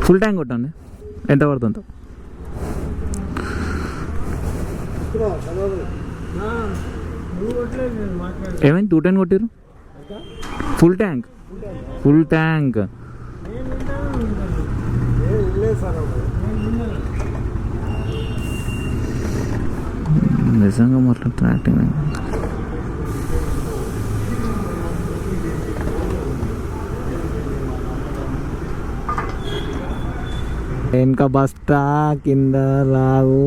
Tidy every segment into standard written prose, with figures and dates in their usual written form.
Full tank కొట్టండి, ఎంత పడుతుందో. ఏమైంది 210 కొట్టిరు? Full tank, full tank. నిజంగా మాట్లాడుతున్నా యాక్టింగ్. వెనక బస్తా కింద రావు.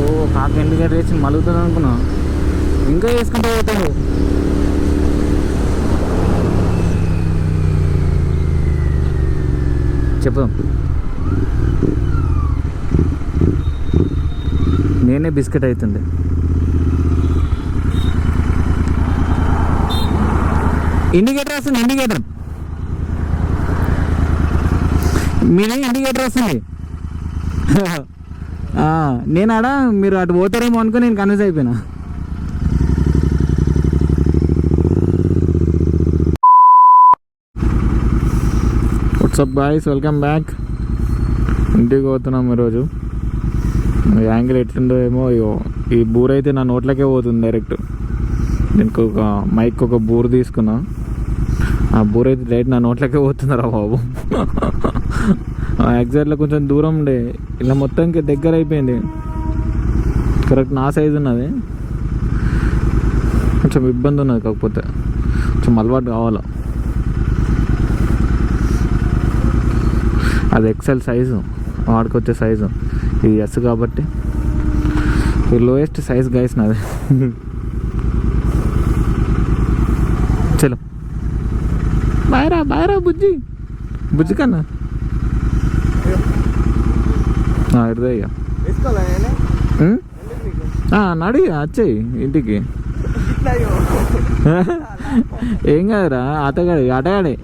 ఓ కాక ఇండికేటర్ వేసి మలుగుతుంది అనుకున్నా, ఇంకా వేసుకుంటూ పోతాడు. చెప్పు, నేనే బిస్కెట్ అవుతుంది. ఇండికేటర్ వస్తుంది, ఇండికేటర్ మీరే ఇండికేటర్ వస్తుంది. నేను ఆడ మీరు అటు పోతారేమో అనుకుని నేను కన్ఫ్యూజ్ అయిపోయినా. WhatsApp boys, welcome back. ఇంటికి పోతున్నాం ఈరోజు. యాంగిల్ ఎట్లుందో ఏమో. ఈ బూర్ అయితే నా నోట్లకే పోతుంది డైరెక్ట్. దీనికి ఒక మైక్, ఒక బూర్ తీసుకున్నా. ఆ బూర్ అయితే డైరెక్ట్ నా నోట్లకే పోతుందిరా బాబు. ఎగ్జాక్ట్లో కొంచెం దూరం ఉండే, ఇలా మొత్తానికి దగ్గర అయిపోయింది. కరెక్ట్ నా సైజు ఉన్నది, కొంచెం ఇబ్బంది ఉన్నది. కాకపోతే కొంచెం అలవాటు కావాలా. అది ఎక్సెల్ సైజు, వాడుకొచ్చే సైజు. ఇది ఎస్ కాబట్టి ఇది లోయెస్ట్ సైజ్ గైస్ నాది. చలో బాయరా, బాయరా బుజ్జి, బుజ్జి కన్నా ఇదే ఇక నడి వచ్చాయి ఇంటికి. ఏం కాదురా, ఆటగాడే ఆటగాడే.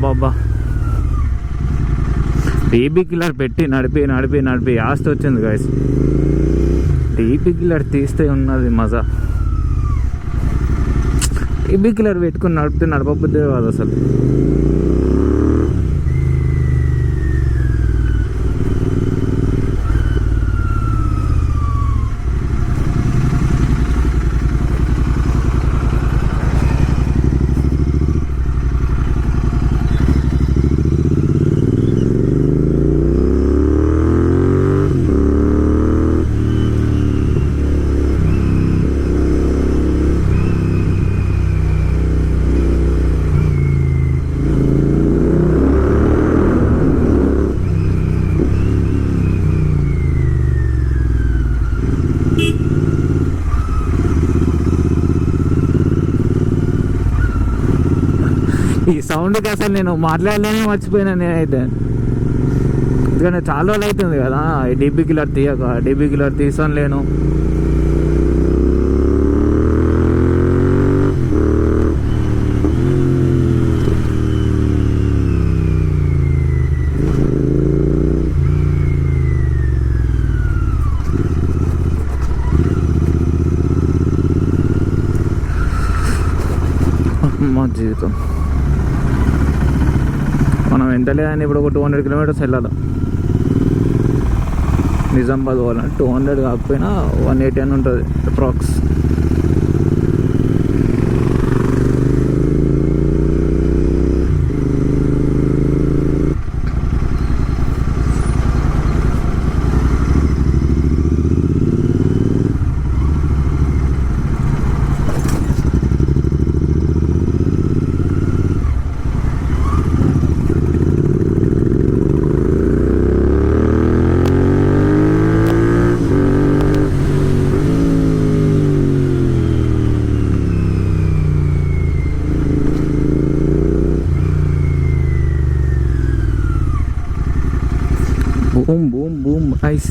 బాబా డీబీ కిల్లర్ పెట్టి నడిపి నడిపి నడిపి ఆస్తి వచ్చింది గాయస్. డీబీ కిల్లర్ తీస్తే ఉన్నది మజా. డీబీ కిల్లర్ పెట్టుకుని నడిపితే నడపబుద్దే కాదు అసలు. ఈ సౌండ్కి అసలు నేను మాట్లాడలేనే మర్చిపోయినా నేనైతే. ఎందుకంటే చాలా రోజులు అవుతుంది కదా ఈ డీబీ కిల్లర్ తీయక. డీబీ కిల్లర్ తీసాను లేను. మా జీవితం మనం ఎంత లేదని ఇప్పుడు ఒక 200 కిలోమీటర్స్ వెళ్ళాలి. నిజామాబాద్ పోవాలంటే 200 కాకపోయినా 180 అని ఉంటుంది అప్రాక్స్. బూమ్ బూమ్ ఐస్.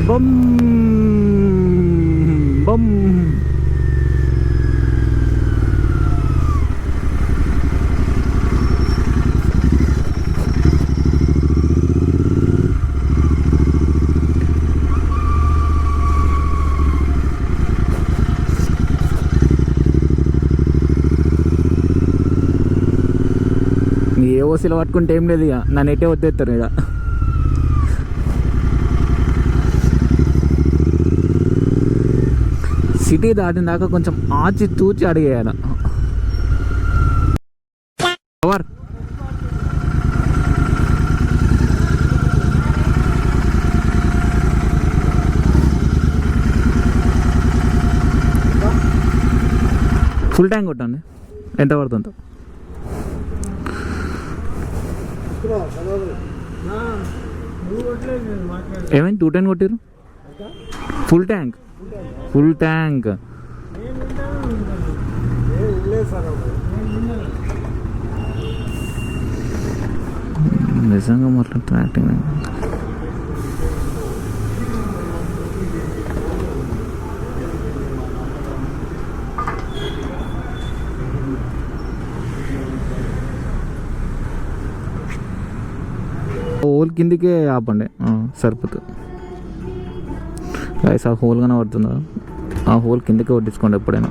బమ్ బమ్. ఏ ఓసీలో పట్టుకుంటే ఏం లేదు, ఇక నన్ను ఎట్టే వద్దేస్తారు ఇక. సిటీ దాటిన దాకా కొంచెం ఆచి తూచి అడిగేయాల. పవర్ ఫుల్ ట్యాంక్ కొట్టండి, ఎంత పడుతుందో. ఏమైంది 210 కొట్టిరు? Full tank, full tank. నిజంగా మాట్లాడుతున్నా యాక్టింగ్. హోల్ కిందికే ఆపండి సరిపోతుంది. గైస్ ఆ హోల్ గానే పడుతుందా, ఆ హోల్ కిందకే కొట్టించుకోండి ఎప్పుడైనా,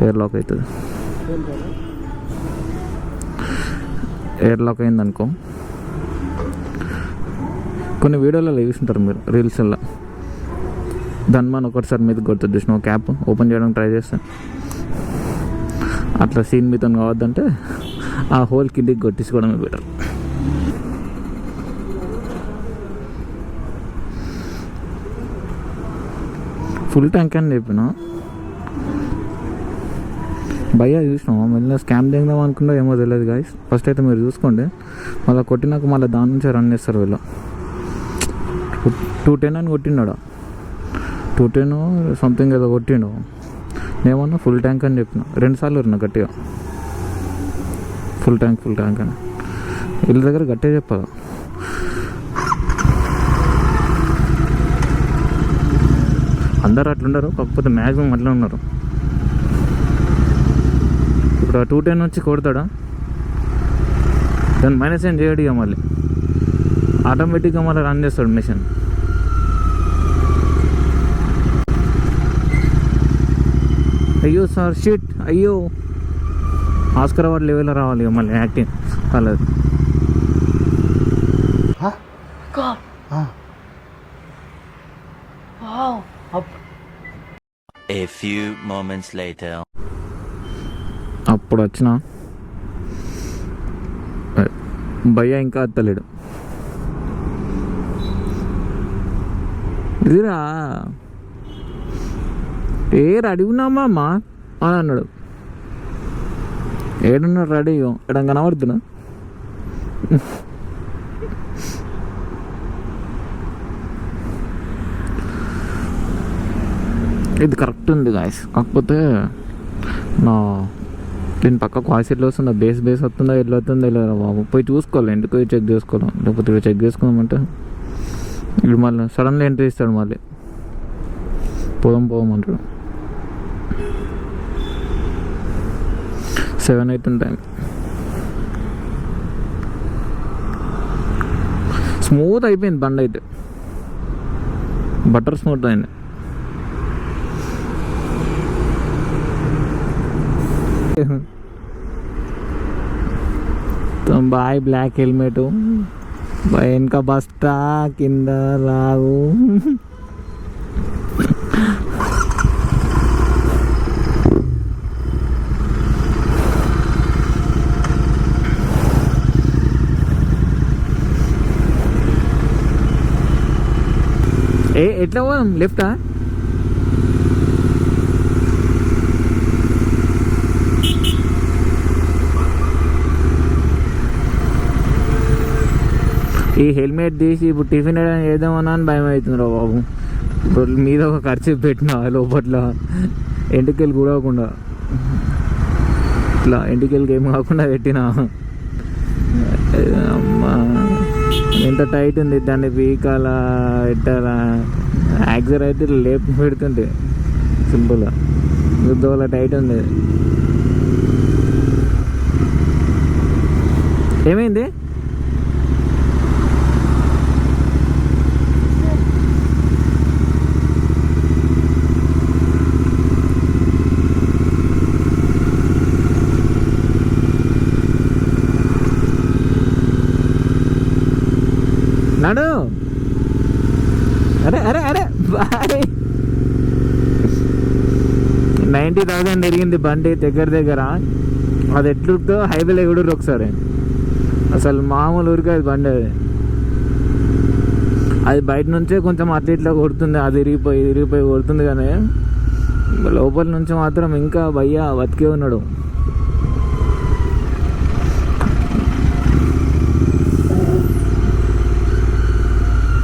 ఎయిర్ లాక్ అవుతుంది. ఎయిర్ లాక్ అయిందనుకో, కొన్ని వీడియోలలో చూస్తుంటారు మీరు రీల్స్లో, ధన్మాన్ ఒకటిసారి మీదకి కొడుతుంది చూసిన క్యాప్ ఓపెన్ చేయడానికి ట్రై చేస్తే, అట్లా సీన్ మీతో కావద్దంటే ఆ హోల్ కిందికి కొట్టించుకోవడమే బెటర్. ఫుల్ ట్యాంక్ అని చెప్పిన భయ్యా, చూసినావా మళ్ళీ స్కామ్ చేద్దాం అనుకుంటా ఏమో తెలియదు గాయస్. ఫస్ట్ అయితే మీరు చూసుకోండి, మళ్ళీ కొట్టినాక మళ్ళీ దాని నుంచే రన్ చేస్తారు వీళ్ళు. 210 అని కొట్టినాడు, 210 సంథింగ్ ఏదో కొట్టిండు. నేమన్నా ఫుల్ ట్యాంక్ అని చెప్పిన, 2 సార్లు ఉన్నా గట్టిగా ఫుల్ ట్యాంక్ ఫుల్ ట్యాంక్ అని. వీళ్ళ దగ్గర గట్టిగా చెప్పాలి. అందరు అట్లుండరు, కాకపోతే మ్యాక్సిమం అట్లా ఉన్నారు. ఇప్పుడు 210 వచ్చి కొడతాడా, దాన్ని మైనస్ ఏం చేయడు, ఇక మళ్ళీ ఆటోమేటిక్గా మళ్ళీ రన్ చేస్తాడు మిషన్. అయ్యో సార్ షిట్, అయ్యో ఆస్కర్ అవార్డు లెవెల్లో రావాలి ఇక మళ్ళీ యాక్టింగ్ వాళ్ళది. A few moments later. అప్పుడు వచ్చిన భయ్య ఇంకా అత్తలేడు. ఇదిరా ఏ రెడీ ఉన్నామా అమ్మా అని అన్నాడు. ఏడున్నాడు రెడీ, ఎక్కడ కనబడుతున్నా. ఇది కరెక్ట్ ఉంది గాయస్, కాకపోతే నా దీని పక్కకు వాయిస్ ఎట్లా వస్తుందా, బేస్ వస్తుందా, ఎట్లా వస్తుందో తెలియదు బాబు. పోయి చూసుకోవాలి, ఎందుకు చెక్ చేసుకోవాలి. లేకపోతే ఇక్కడ చెక్ చేసుకున్నామంటే ఇప్పుడు మళ్ళీ సడన్గా ఎంట్రీ ఇస్తాడు, మళ్ళీ పోదామంటాడు. 7 అవుతుంటాయి. స్మూత్ అయిపోయింది బండి అయితే, బటర్ స్మూత్ అయింది. బాయ్ బ్లాక్ హెల్మెట్, వెనక బస్తా కింద లాగు. ఎట్లా పోదాం, లెఫ్టా? ఈ హెల్మెట్ తీసి ఇప్పుడు టిఫిన్ ఏదైనా చేద్దామన్నా అని భయం అవుతుంది రా బాబు. ఇప్పుడు మీద ఒక ఖర్చు పెట్టిన లోపట్ల ఎంటికలు కూడకుండా, ఇట్లా ఎంటికలకి ఏం కాకుండా పెట్టిన. అమ్మా ఎంత టైట్ ఉంది, దాన్ని పీకాలా పెట్టాలా. యాక్సర్ అయితే లేపు పెడుతుంటే సింపుల్గా, యుద్ధంలో టైట్ ఉంది. ఏమైంది? నడు. అరే అరే అరే బాయ్. 90,000 తిరిగింది బండి దగ్గర. అది ఎట్లుందో హైవేలో ఎగుడురు ఒకసారి. అసలు మామూలు ఊరికే అది బండి. అది బయట నుంచే కొంచెం అట్లా ఇట్లా కొడుతుంది, అది ఇరిగిపోయి కొడుతుంది. కానీ లోపల నుంచి మాత్రం ఇంకా భయ్యా బతికే ఉన్నాడు.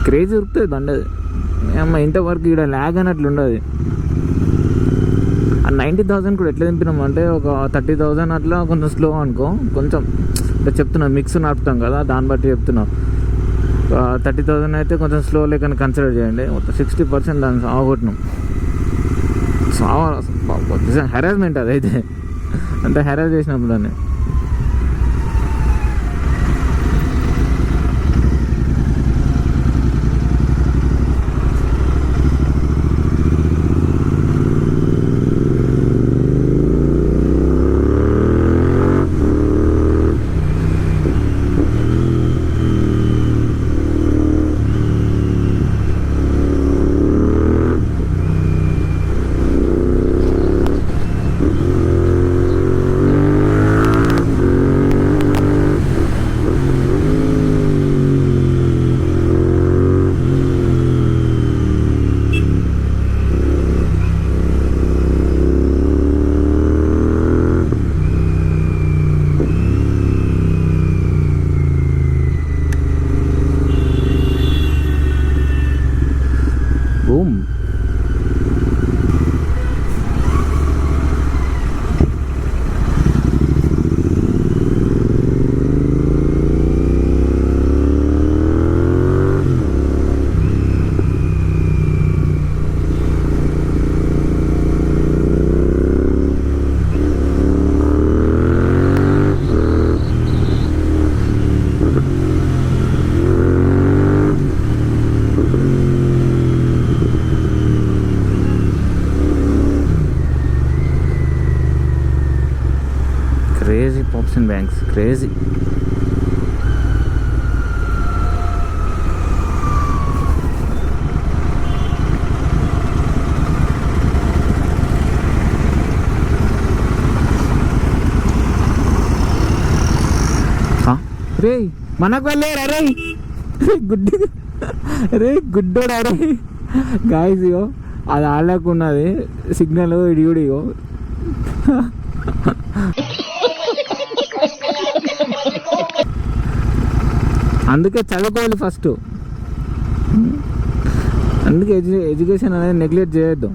క్రేజ్ ఉరుకుతుంది బండి అది. అమ్మ ఇంతవరకు ఇక్కడ ల్యాగ్ అన్నట్లు ఉండదు. ఆ 90,000 కూడా ఎట్లా దింపినాం అంటే ఒక 30,000 అట్లా కొంచెం స్లో అనుకో. కొంచెం ఇట్లా చెప్తున్నా, మిక్స్ నడుపుతాం కదా దాన్ని బట్టి చెప్తున్నా. 30,000 అయితే కొంచెం స్లో లేకని కన్సిడర్ చేయండి. మొత్తం 60% దాన్ని సాగొట్టినాం. హెరాస్మెంట్ అదైతే, అంత హెరాస్ చేసినప్పుడు దాన్ని. Boom. Crazy pops and bangs, crazy. రే మనకు వెళ్ళారా రే గుడ్డి రే గుడ్డోడా రే గాయస్. ఇగో అది ఆడలేకున్నది సిగ్నల్ ఇడిగుడిగో. అందుకే చదువుకోవాలి ఫస్ట్. అందుకే ఎడ్యుకేషన్ అనేది నెగ్లెక్ట్ చేయొద్దు.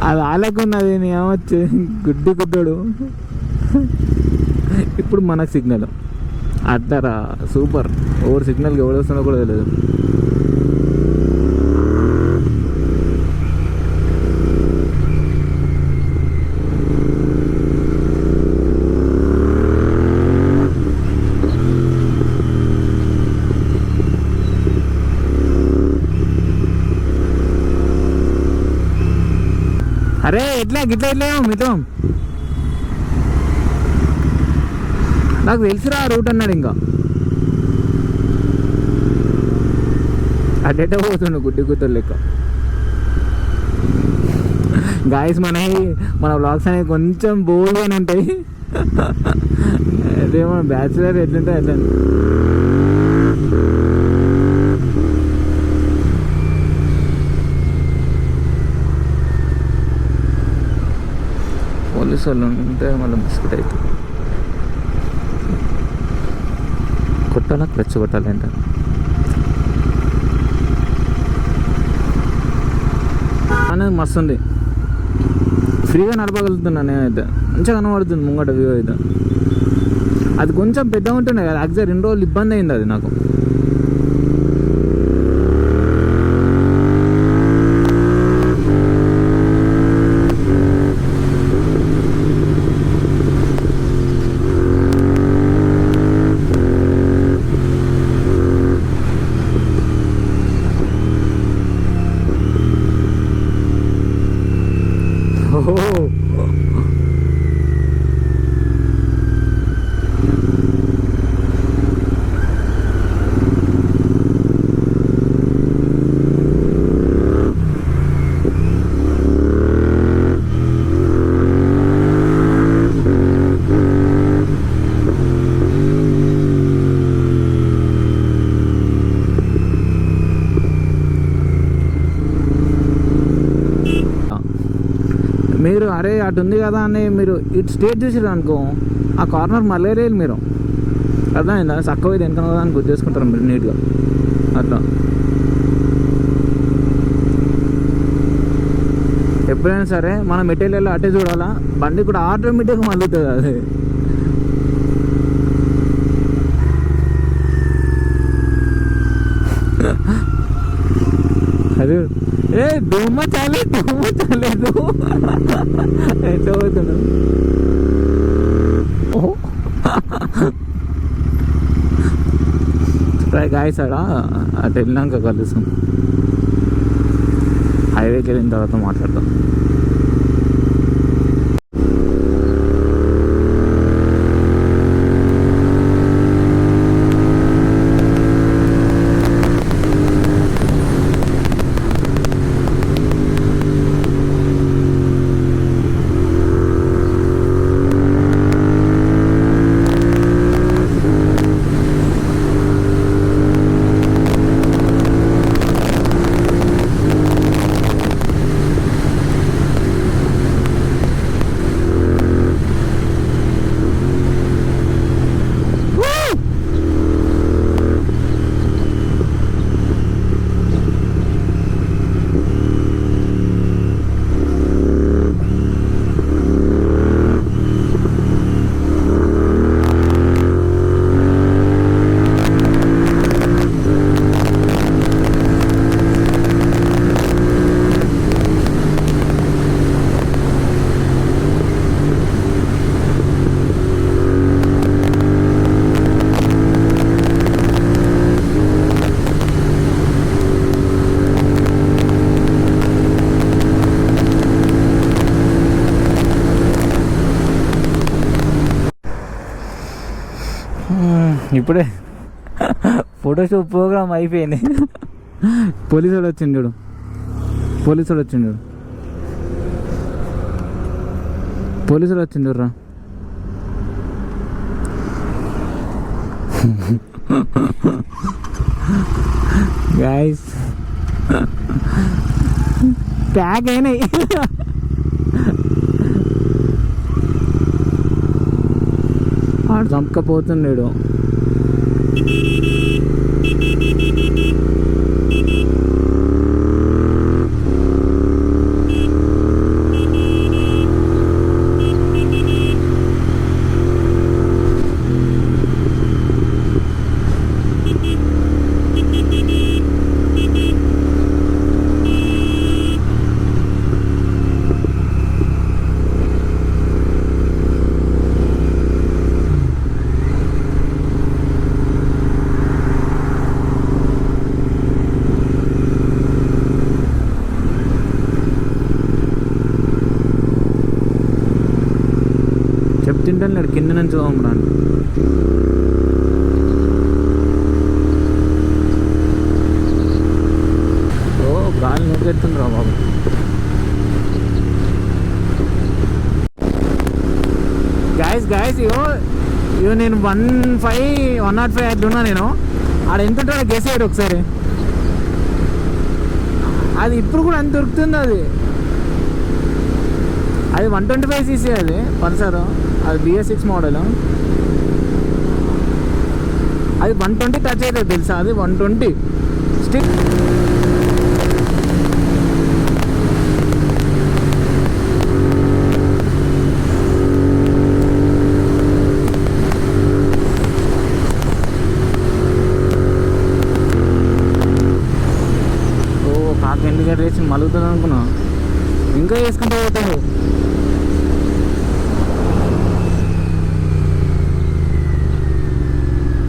అది ఆలేకున్నది నీ ఏమొచ్చి గుడ్డోడు. ఇప్పుడు మనకు సిగ్నల్ అట్టారా సూపర్. ఓవర్ సిగ్నల్కి ఎవరు వస్తున్నా కూడా తెలియదు. అరే ఎట్లా గిట్లా ఇట్లేమో మీతో నాకు తెలుసురా రూట్ అన్నాడు. ఇంకా అటేటే పోతుండు గుడ్డి కూతురు లెక్క. గాయస్ మన వ్లాగ్స్ అనేవి కొంచెం బోల్డ్గానే ఉంటాయి. అదే మన బ్యాచులర్ ఎట్లుంటే అట్లా. పోలీసు వాళ్ళు ఉంటే మళ్ళీ బిస్కెట్ అవుతుంది. కొట్టాలా క్లచ్ కొట్టాలి అంటే అనేది మస్తు ఉంది. ఫ్రీగా నడపగలుగుతున్నాను నేనైతే. మంచిగా కనబడుతుంది ముంగట వ్యూ అయితే. అది కొంచెం పెద్దగా ఉంటుండే కదా యాక్చువల్ 2 రోజులు ఇబ్బంది అయింది అది నాకు. మీరు అరే అటు ఉంది కదా అని మీరు ఇటు స్టేట్ చూసారు అనుకో, ఆ కార్నర్ మళ్ళీ లేదు మీరు. అర్థమైందా? చక్కగా వెనక అని గుర్తు చేసుకుంటారు మీరు నీట్గా అట్లా. ఎప్పుడైనా సరే మనం మెటీరియల్ అటే చూడాలా, బండి కూడా ఆటోమేటిక్గా మళ్ళుతుంది అది. అదే ఏ దోమ చాలేదు ఎట్లా పోతున్నావు? గాయస్ అటు వెళ్ళినాక కలుస్తాం. హైవేకి వెళ్ళిన తర్వాత మాట్లాడతాం. ఇప్పుడే ఫోటోషూట్ ప్రోగ్రామ్ అయిపోయింది. పోలీసుడు వచ్చిండు. పోలీసుడు వచ్చిండు రా. గైస్ ప్యాక్ అయినాయి. ఆడు చంపకపోతున్నాడు. చెప్తుంటాను కింద నుంచి తోమరాను. ఓ గాలి నొక్కెత్తుంది రా బాబు. గాయస్ ఇగో నేను 105 అట్లున్నా. నేను ఆడ ఎంత ఉంటాడో గెస్ అయ్యాడు ఒకసారి. అది ఇప్పుడు కూడా అంత దొరుకుతుంది. అది 125cc అది పల్సర్. అది BS6 మోడల్. అది 120 టచ్ అవుతుంది తెలుసా, అది 120 స్టిక్. ఇండికేటర్ వేసి మలుగుతుంది అనుకున్నా, ఇంకా వేసుకుంటూ పోతాడు.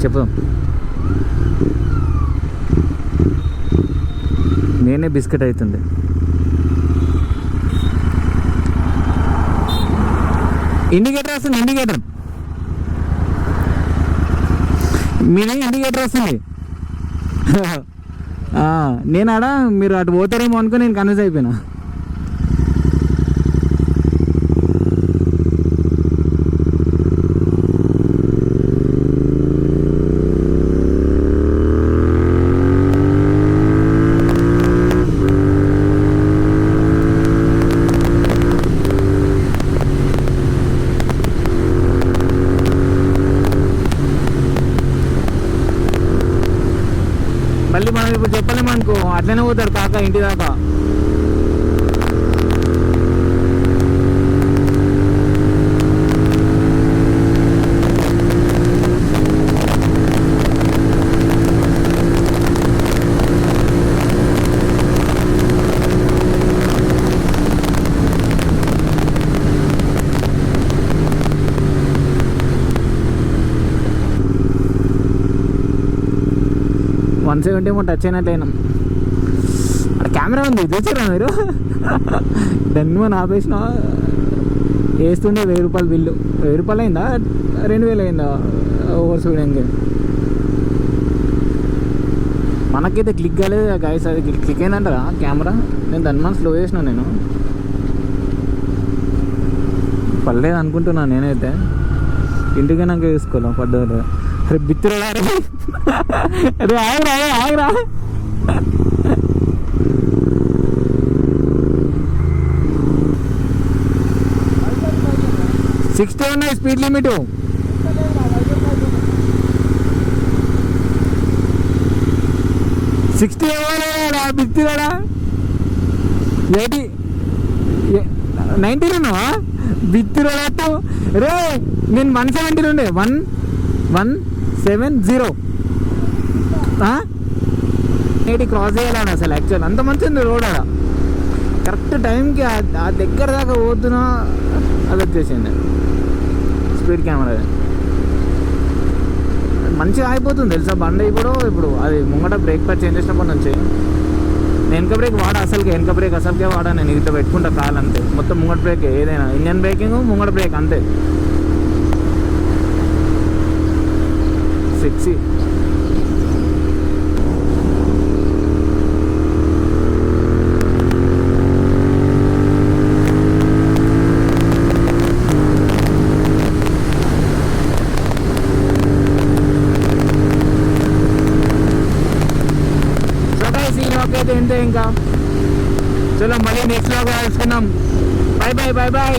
చెప్దాం, నేనే బిస్కెట్ అవుతుంది. ఇండికేటర్ వస్తుంది, ఇండికేటర్ మీరే ఇండికేటర్ వస్తుంది. నేను ఆడ మీరు అటు పోతారేమో అనుకో నేను కన్ఫ్యూజ్ అయిపోయినా. మళ్ళీ మనం ఇప్పుడు చెప్పలేమనుకో అట్లనే పోతాడు కాక ఇంటి దాకా. ఏమో టచ్ అయినట్లయినా అక్కడ కెమెరా ఉంది చూసారా మీరు? దాన్ని మనం ఆపేసిన వేస్తుండే 1000 రూపాయలు బిల్లు. 1000 రూపాయలు అయిందా 2000 అయిందా ఓవర్ స్పీడింగ్? మనకైతే క్లిక్ కాలేదు గాయస్, అది క్లిక్ అయిందంటారా కెమెరా? నేను దాన్ని మనం స్లో చేసిన, నేను పర్లేదు అనుకుంటున్నాను నేనైతే. ఇంటికి నాకు వేసుకోవాలి పడ్డారు. అరే బిత్తిరా, అరే ఆగరా ఆగరా. సిక్స్టీ ఉన్నాయి స్పీడ్ లిమిట్. సిక్స్టీ బిత్తిరాడా 90 ఉన్నావా బిత్తిరాడు? రే నేను 170 ఉండే 170 80 క్రాస్ చేయాలని అసలు యాక్చువల్ అంత మంచి ఉంది రోడ్. అలా కరెక్ట్ టైంకి ఆ దగ్గర దాకా పోతున్నా అది వచ్చేసింది స్పీడ్ కెమెరా. మంచిగా ఆగిపోతుంది తెలుసా బండి. ఇప్పుడు అది ముంగట బ్రేక్ ప్యాడ్ చేంజ్ చేసినప్పటి నుంచి నేను వెనక బ్రేక్ వాడా, వెనక బ్రేక్ అసలుకే వాడా. నేను ఇట్లా పెట్టుకుంటా కాలు అంతే, మొత్తం ముంగట బ్రేక్ ఏదైనా ఇంజన్ బ్రేకింగ్ ముంగట బ్రేక్ అంతే. సెక్సీ. అయితే ఇంతే ఇంకా. చలో మళ్ళీ నెక్స్ట్ లో కలుసుకుందాం. Bye bye bye bye.